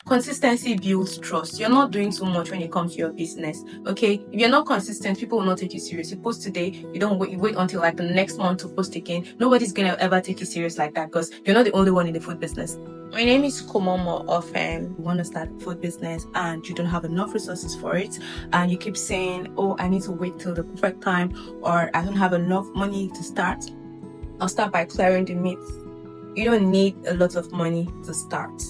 Consistency builds trust. You're not doing too much when it comes to your business. Okay, if you're not consistent, people will not take you serious. You post today, you wait until like the next month to post again. Nobody's gonna ever take you serious like that, because you're not the only one in the food business. My name is Komomo of you want to start a food business and you don't have enough resources for it, and you keep saying, oh, I need to wait till the perfect time, or I don't have enough money to start. I'll start by clearing the myth. You don't need a lot of money to start.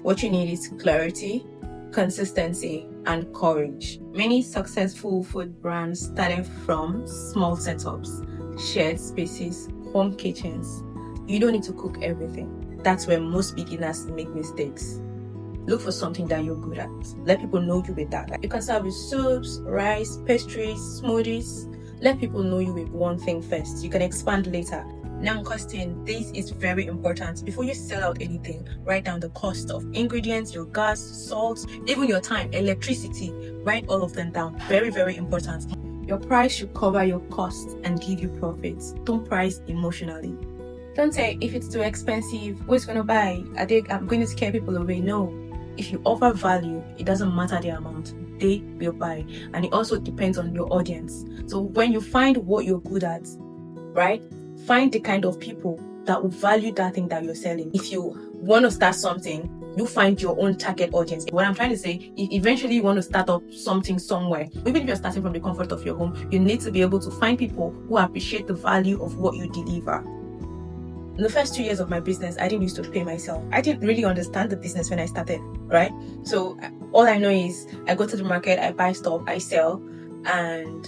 What you need is clarity, consistency, and courage. Many successful food brands started from small setups, shared spaces, home kitchens. You don't need to cook everything. That's where most beginners make mistakes. Look for something that you're good at. Let people know you with that. You can serve with soups, rice, pastries, smoothies. Let people know you with one thing first. You can expand later. Now, costing, this is very important. Before you sell out anything, write down the cost of ingredients, your gas, salt, even your time, electricity. Write all of them down. Very, very important. Your price should cover your costs and give you profits. Don't price emotionally. Don't say, if it's too expensive, who's going to buy? I'm going to scare people away. No. If you offer value, it doesn't matter the amount. They will buy. And it also depends on your audience. So when you find what you're good at, right? Find the kind of people that will value that thing that you're selling. If you want to start something, you find your own target audience. What I'm trying to say, if eventually you want to start up something somewhere, even if you're starting from the comfort of your home, you need to be able to find people who appreciate the value of what you deliver. In the first 2 years of my business, I didn't used to pay myself. I didn't really understand the business when I started, right? So all I know is I go to the market, I buy stuff, I sell, and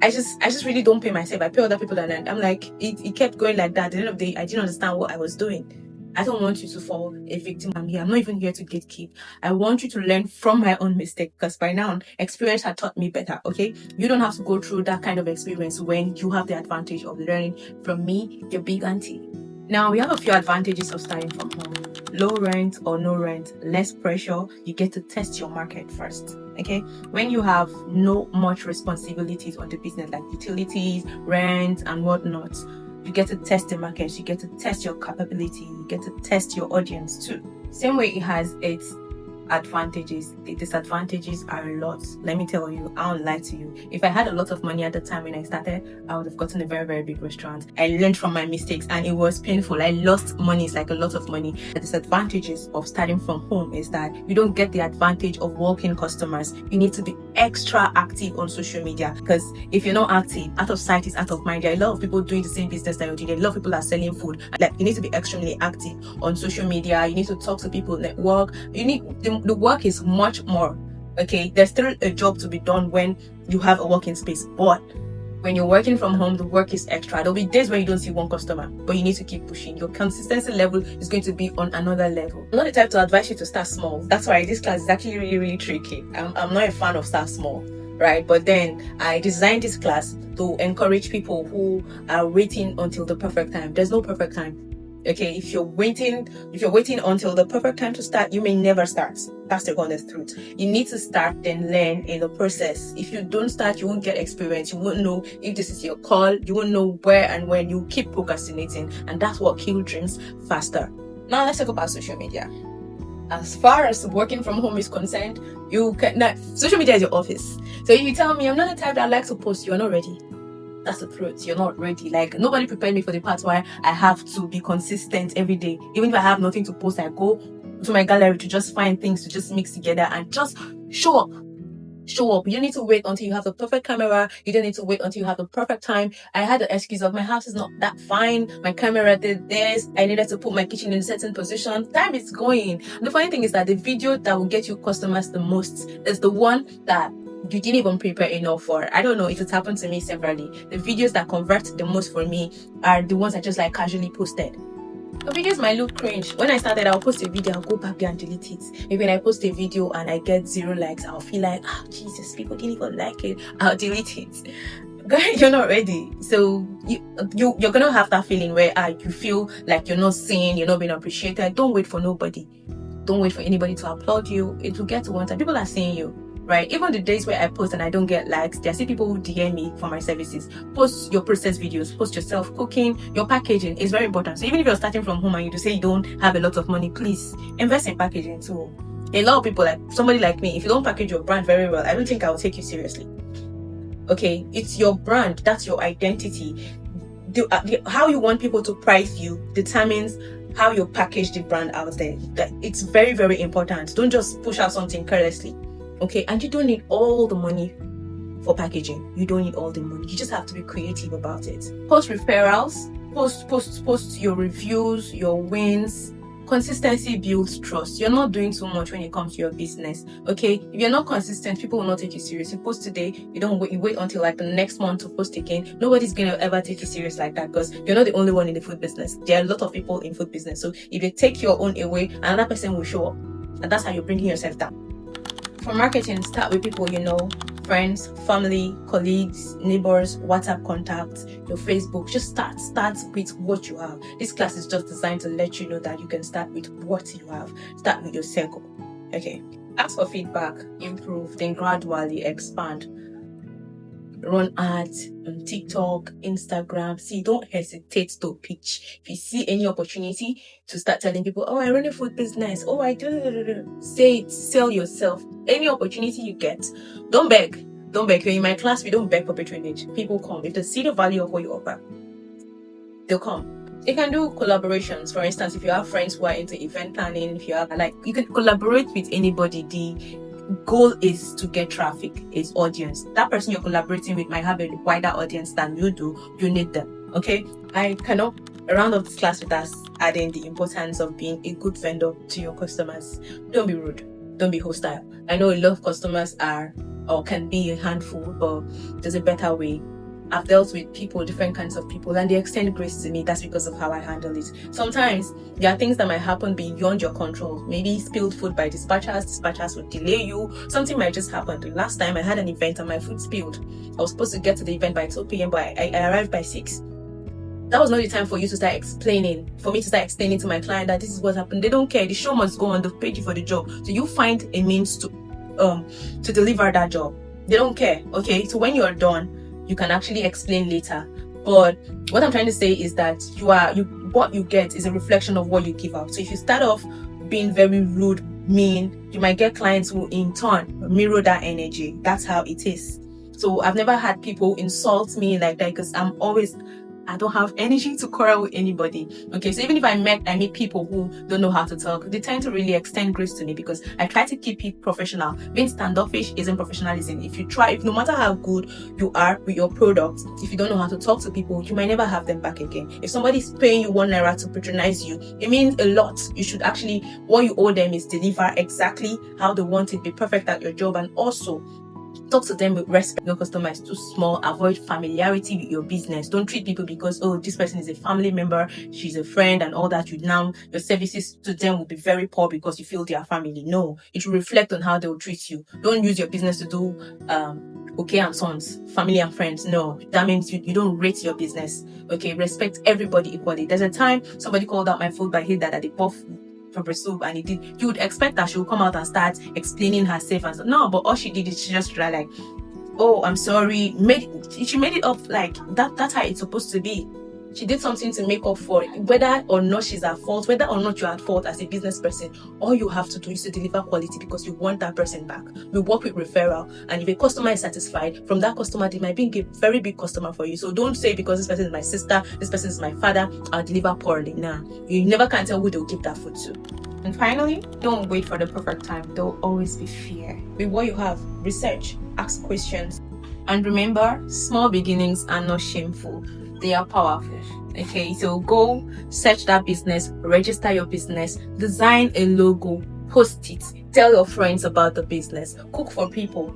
I just really don't pay myself. I pay other people, and I'm like, it kept going like that. At the end of the day, I didn't understand what I was doing. I don't want you to fall a victim. I'm not even here to gatekeep. I want you to learn from my own mistake, because by now, experience had taught me better, okay? You don't have to go through that kind of experience when you have the advantage of learning from me, your big auntie. Now, we have a few advantages of starting from home. Low rent or no rent, less pressure. You get to test your market first, okay? When you have no much responsibilities on the business, like utilities, rent, and whatnot, you get to test the market. You get to test your capability. You get to test your audience too. Same way it has its advantages, the disadvantages are a lot. Let me tell you, I won't lie to you. If I had a lot of money at the time when I started, I would have gotten a very, very big restaurant. I learned from my mistakes and it was painful. I lost money. It's like a lot of money. The disadvantages of starting from home is that you don't get the advantage of walk-in customers. You need to be extra active on social media, because if you're not active, out of sight is out of mind. There are a lot of people doing the same business that you're doing. A lot of people are selling food. Like, you need to be extremely active on social media. You need to talk to people, network. The work is much more, okay? There's still a job to be done when you have a working space, but when you're working from home, the work is extra. There'll be days where you don't see one customer, but you need to keep pushing. Your consistency level is going to be on another level. I'm not the type to advise you to start small. That's why this class is actually really, really tricky. I'm not a fan of start small, right? But then I designed this class to encourage people who are waiting until the perfect time. There's no perfect time. Okay, if you're waiting until the perfect time to start, you may never start. That's the honest truth. You need to start, then learn in the process. If you don't start, you won't get experience. You won't know if this is your call. You won't know where and when. You keep procrastinating, and that's what kills dreams faster. Now let's talk about social media. As far as working from home is concerned, social media is your office. So if you tell me I'm not the type that likes to post, you're not ready. That's the truth. You're not ready. Like, nobody prepared me for the part where I have to be consistent every day. Even if I have nothing to post, I go to my gallery to just find things to just mix together and just show up. You don't need to wait until you have the perfect camera. You don't need to wait until you have the perfect time. I had the excuse of my house is not that fine. My camera did this. I needed to put my kitchen in a certain position. Time is going. The funny thing is that the video that will get you customers the most is the one that you didn't even prepare enough for. I don't know if it's happened to me severally. The videos that convert the most for me are the ones I just like casually posted. The videos might look cringe. When I started, I'll post a video, I'll go back there and delete it. Maybe when I post a video and I get 0 likes, I'll feel like, Jesus, people didn't even like it. I'll delete it. Guys, you're not ready. So you're gonna have that feeling where you feel like you're not seen, you're not being appreciated. Don't wait for nobody. Don't wait for anybody to applaud you. It will get to one time. People are seeing you. Right? Even the days where I post and I don't get likes, there are still people who DM me for my services. Post your process videos, post yourself cooking, your packaging is very important. So even if you're starting from home and you say you don't have a lot of money, please invest in packaging too. A lot of people, like somebody like me, if you don't package your brand very well, I don't think I will take you seriously. Okay, it's your brand, that's your identity. How you want people to price you determines how you package the brand out there. That it's very, very important. Don't just push out something carelessly. Okay, and you don't need all the money for packaging. You don't need all the money. You just have to be creative about it. Post referrals, post your reviews, your wins. Consistency builds trust. You're not doing too much when it comes to your business. Okay, if you're not consistent, people will not take you serious. You post today, you wait until like the next month to post again. Nobody's gonna ever take you serious like that, because you're not the only one in the food business. There are a lot of people in food business. So if you take your own away, another person will show up, and that's how you're bringing yourself down. For marketing, start with people you know, friends, family, colleagues, neighbors, WhatsApp contacts, your Facebook. Just start with what you have. This class is just designed to let you know that you can start with what you have. Start with your circle. Okay. Ask for feedback, improve, then gradually expand. Run ads on TikTok, Instagram. See, don't hesitate to pitch. If you see any opportunity to start telling people, oh, I run a food business, oh, I do, say it, sell yourself. Any opportunity you get, don't beg. Don't beg. You're in my class, we don't beg for patronage. People come. If they see the value of what you offer, they'll come. You can do collaborations. For instance, if you have friends who are into event planning, if you have you can collaborate with anybody. The goal is to get traffic, is audience. That person you're collaborating with might have a wider audience than you do. You need them. Okay, I cannot round up this class with us adding the importance of being a good vendor to your customers. Don't be rude, don't be hostile. I know a lot of customers are or can be a handful, but there's a better way. I've dealt with people, different kinds of people, and they extend grace to me. That's because of how I handle it. Sometimes there are things that might happen beyond your control. Maybe spilled food by dispatchers would delay you. Something might just happen. The last time I had an event and my food spilled. I was supposed to get to the event by 2 p.m. but I arrived by 6. That was not the time for you to start explaining, for me to start explaining to my client that this is what happened. They don't care. The show must go on. They've paid you for the job. So you find a means to deliver that job. They don't care. Okay, so when you're done, you can actually explain later. But what I'm trying to say is that what you get is a reflection of what you give out. So if you start off being very rude, mean, you might get clients who in turn mirror that energy. That's how it is. So I've never had people insult me like that, because I don't have energy to quarrel with anybody. Okay, so even if I meet people who don't know how to talk, they tend to really extend grace to me, because I try to keep it professional. Being standoffish isn't professionalism. If no matter how good you are with your product, if you don't know how to talk to people, you might never have them back again. If somebody's paying you 1 naira to patronize you, it means a lot. You should actually, what you owe them is deliver exactly how they want it, be perfect at your job, and also talk to them with respect. No customer is too small. Avoid familiarity with your business. Don't treat people because, oh, this person is a family member, she's a friend, and all that. Your services to them will be very poor because you feel they are family. No, it will reflect on how they will treat you. Don't use your business to do okay and sons, family and friends. No, that means you don't rate your business. Okay, respect everybody equally. There's a time somebody called out my food, but I hate that they puff pepper soup, and it did. You would expect that she would come out and start explaining herself and stuff. No, but all she did is she just tried like, oh, I'm sorry. She made it up like that. That's how it's supposed to be. She did something to make up for it. Whether or not she's at fault, whether or not you're at fault as a business person, all you have to do is to deliver quality, because you want that person back. We work with referral, and if a customer is satisfied from that customer, they might be a very big customer for you. So don't say because this person is my sister, this person is my father, I'll deliver poorly. Nah, you never can tell who they'll give that food to. And finally, don't wait for the perfect time. There'll always be fear. With what you have, research, ask questions, and remember, small beginnings are not shameful. They are powerful. Okay, so go search that business, register your business, design a logo, post it, tell your friends about the business, cook for people,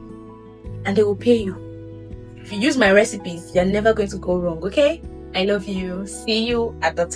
and they will pay you. If you use my recipes, you're never going to go wrong. Okay, I love you. See you at the top.